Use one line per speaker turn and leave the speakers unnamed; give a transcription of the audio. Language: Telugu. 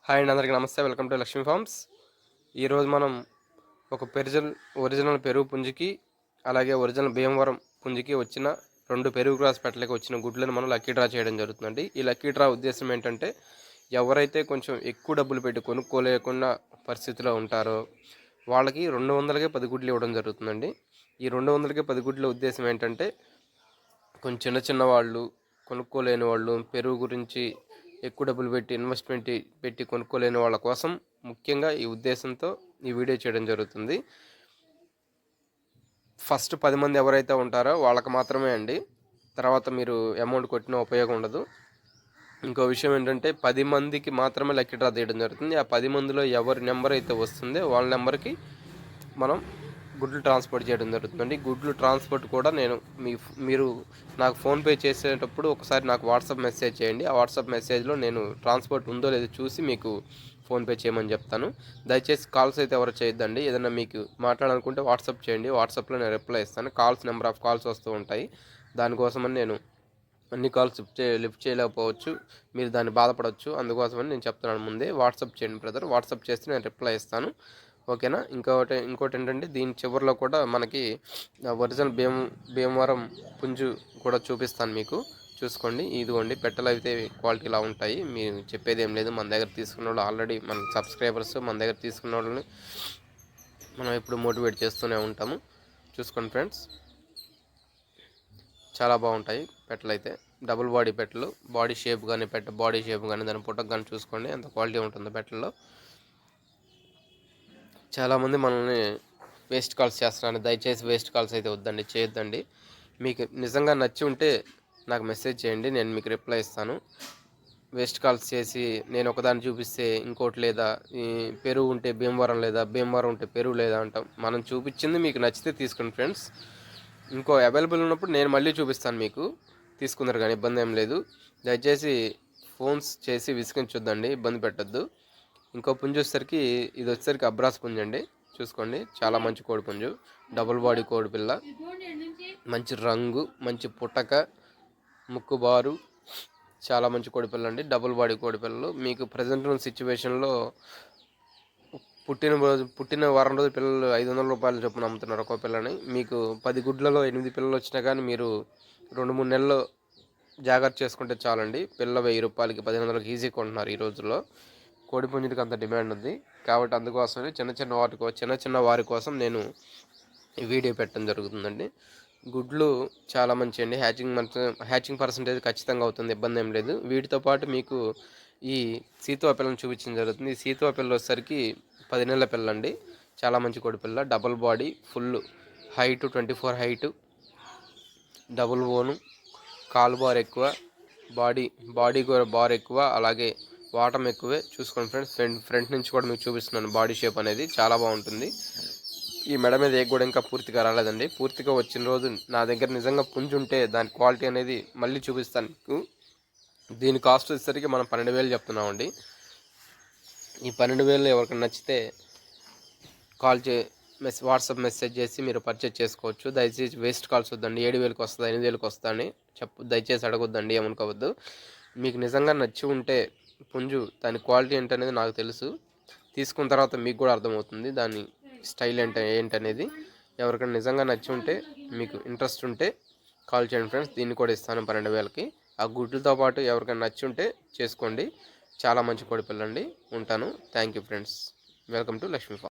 హాయ్ అండి, అందరికీ నమస్తే. Welcome to Lakshmi farms. ఈరోజు మనం ఒక ఒరిజినల్ పెరుగు పుంజుకి, అలాగే ఒరిజినల్ భీమవరం పుంజుకి వచ్చిన 2 పెరుగు క్రాస్ పెట్టలకి వచ్చిన గుడ్లను మనం లక్కీ డ్రా చేయడం జరుగుతుందండి. ఈ లక్కీ డ్రా ఉద్దేశం ఏంటంటే, ఎవరైతే కొంచెం ఎక్కువ డబ్బులు పెట్టి కొనుక్కోలేకుండా పరిస్థితిలో ఉంటారో వాళ్ళకి 200కే 10 గుడ్లు ఇవ్వడం జరుగుతుందండి. ఈ 200కే 10 గుడ్ల ఉద్దేశం ఏంటంటే, కొంచెం చిన్న వాళ్ళు, కొనుక్కోలేని వాళ్ళు, పెరుగు గురించి ఎక్కువ డబ్బులు పెట్టి ఇన్వెస్ట్మెంట్ పెట్టి కొనుక్కోలేని వాళ్ళ కోసం ముఖ్యంగా ఈ ఉద్దేశంతో ఈ వీడియో చేయడం జరుగుతుంది. ఫస్ట్ 10 మంది ఎవరైతే ఉంటారో వాళ్ళకి మాత్రమే అండి. తర్వాత మీరు అమౌంట్ కొట్టిన ఉపయోగం ఉండదు. ఇంకో విషయం ఏంటంటే, 10 మందికి మాత్రమే లక్కీ డ్రా తీయడం జరుగుతుంది. ఆ 10 మందిలో ఎవరి నెంబర్ అయితే వస్తుందో వాళ్ళ నెంబర్కి మనం గుడ్లు ట్రాన్స్పోర్ట్ చేయడం జరుగుతుందండి. గుడ్లు ట్రాన్స్పోర్ట్ కూడా మీరు నాకు ఫోన్పే చేసేటప్పుడు ఒకసారి నాకు వాట్సాప్ మెసేజ్ చేయండి. ఆ వాట్సాప్ మెసేజ్లో నేను ట్రాన్స్పోర్ట్ ఉందో లేదో చూసి మీకు ఫోన్పే చేయమని చెప్తాను. దయచేసి కాల్స్ అయితే ఎవరు చేయొద్దండి. ఏదైనా మీకు మాట్లాడాలనుకుంటే వాట్సాప్ చేయండి. వాట్సాప్లో నేను రిప్లై ఇస్తాను. నెంబర్ ఆఫ్ కాల్స్ వస్తూ ఉంటాయి. దానికోసమని నేను అన్ని కాల్స్ లిఫ్ట్ చేయలేకపోవచ్చు. మీరు దాన్ని బాధపడవచ్చు. అందుకోసమని నేను చెప్తున్నాను ముందే. వాట్సాప్ చేయండి బ్రదర్. వాట్సాప్ చేస్తే నేను రిప్లై ఇస్తాను. ఓకేనా. ఇంకోటి ఏంటంటే, దీని చివరిలో కూడా మనకి ఒరిజినల్ భీమవరం పుంజు కూడా చూపిస్తాను మీకు. చూసుకోండి. ఇదిగోండి పెట్టెలు అయితే క్వాలిటీ ఇలా ఉంటాయి. మీరు చెప్పేది ఏం లేదు. మన దగ్గర తీసుకున్న వాళ్ళు ఆల్రెడీ మన సబ్స్క్రైబర్స్, మన దగ్గర తీసుకున్న వాళ్ళని మనం ఎప్పుడు మోటివేట్ చేస్తూనే ఉంటాము. చూసుకోండి ఫ్రెండ్స్, చాలా బాగుంటాయి పెట్టెలు అయితే. డబుల్ బాడీ పెట్టెలు. బాడీ షేప్ కానీ బాడీ షేప్ కానీ దాని పుట్టకు కానీ చూసుకోండి ఎంత క్వాలిటీ ఉంటుందో పెట్టెల్లో. చాలామంది మనల్ని వేస్ట్ కాల్స్ చేస్తున్నారు. దయచేసి వేస్ట్ కాల్స్ అయితే వద్దండి, చేయొద్దండి. మీకు నిజంగా నచ్చి ఉంటే నాకు మెసేజ్ చేయండి, నేను మీకు రిప్లై ఇస్తాను. వేస్ట్ కాల్స్ చేసి నేను ఒకదాన్ని చూపిస్తే ఇంకోటి లేదా, ఈ పెరుగు ఉంటే భీమవరం లేదా, భీమవరం ఉంటే పెరుగు లేదా అంటాం. మనం చూపించింది మీకు నచ్చితే తీసుకోండి ఫ్రెండ్స్. ఇంకో అవైలబుల్ ఉన్నప్పుడు నేను మళ్ళీ చూపిస్తాను మీకు. తీసుకుందరు కానీ ఇబ్బంది ఏం లేదు. దయచేసి ఫోన్స్ చేసి విసిగించొద్దండి, ఇబ్బంది పెట్టద్దు. ఇంకో పుంజు వచ్చేసరికి ఇది వచ్చేసరికి అబ్రాస్ పుంజు అండి. చూసుకోండి, చాలా మంచి కోడి పుంజు. డబుల్ బాడీ కోడి పిల్ల, మంచి రంగు, మంచి పుట్టక, ముక్కు బారు, చాలా మంచి కోడి పిల్ల అండి. డబుల్ బాడీ కోడి పిల్లలు మీకు ప్రజెంట్ ఉన్న సిచ్యువేషన్లో పుట్టిన వారం రోజుల పిల్లలు 500 రూపాయలు చొప్పున అమ్ముతున్నారు ఒక్కో పిల్లని. మీకు 10 గుడ్లలో 8 పిల్లలు వచ్చినా కానీ మీరు 2-3 నెలలు జాగ్రత్త చేసుకుంటే చాలండి. పిల్ల 1000 రూపాయలకి 1500కి ఈజీ కొంటున్నారు ఈ రోజుల్లో. కోడి పుంజుకి అంత డిమాండ్ ఉంది కాబట్టి అందుకోసమే చిన్న వారి కోసం నేను ఈ వీడియో పెట్టడం జరుగుతుందండి. గుడ్లు చాలా మంచి అండి. హ్యాచింగ్ పర్సంటేజ్ ఖచ్చితంగా అవుతుంది, ఇబ్బంది ఏం లేదు. వీటితో పాటు మీకు ఈ సీతువా పిల్లని చూపించడం జరుగుతుంది. ఈ సీతువా పిల్ల వచ్చేసరికి 10 నెలల పిల్ల అండి. చాలా మంచి కోడి పిల్ల. Double body, full height 24 height, double బోను, కాలు బార్ ఎక్కువ, బాడీ కూడా బార్ ఎక్కువ, అలాగే వాటం ఎక్కువే. చూసుకోండి ఫ్రెండ్స్, ఫ్రంట్ నుంచి కూడా మీకు చూపిస్తున్నాను. బాడీ షేప్ అనేది చాలా బాగుంటుంది. ఈ మెడ మీద ఏక్ కూడా ఇంకా పూర్తిగా రాలేదండి. పూర్తిగా వచ్చిన రోజు నా దగ్గర నిజంగా పుంజు ఉంటే దాని క్వాలిటీ అనేది మళ్ళీ చూపిస్తాను మీకు. దీని కాస్ట్ వచ్చేసరికి మనం 12,000 చెప్తున్నామండి. ఈ 12,000 ఎవరికైనా నచ్చితే వాట్సాప్ మెసేజ్ చేసి మీరు పర్చేజ్ చేసుకోవచ్చు. దయచేసి వేస్ట్ కాల్స్ వద్దండి. 7,000కి వస్తుంది, 8,000కి వస్తుందని దయచేసి అడగొద్దండి, ఏమనుకోవద్దు. మీకు నిజంగా నచ్చి ఉంటే పుంజు దాని క్వాలిటీ ఏంటనేది నాకు తెలుసు. తీసుకున్న తర్వాత మీకు కూడా అర్థమవుతుంది దాని స్టైల్ ఏంటనేది. ఎవరికైనా నిజంగా నచ్చి ఉంటే, మీకు ఇంట్రెస్ట్ ఉంటే కాల్ చేయండి ఫ్రెండ్స్. దీన్ని కూడా ఇస్తాను 12,000కి. ఆ గుడ్లతో పాటు ఎవరికైనా నచ్చి ఉంటే చేసుకోండి. చాలా మంచి కోడి పిల్లండి. ఉంటాను. Thank you friends. Welcome to Lakshmi form.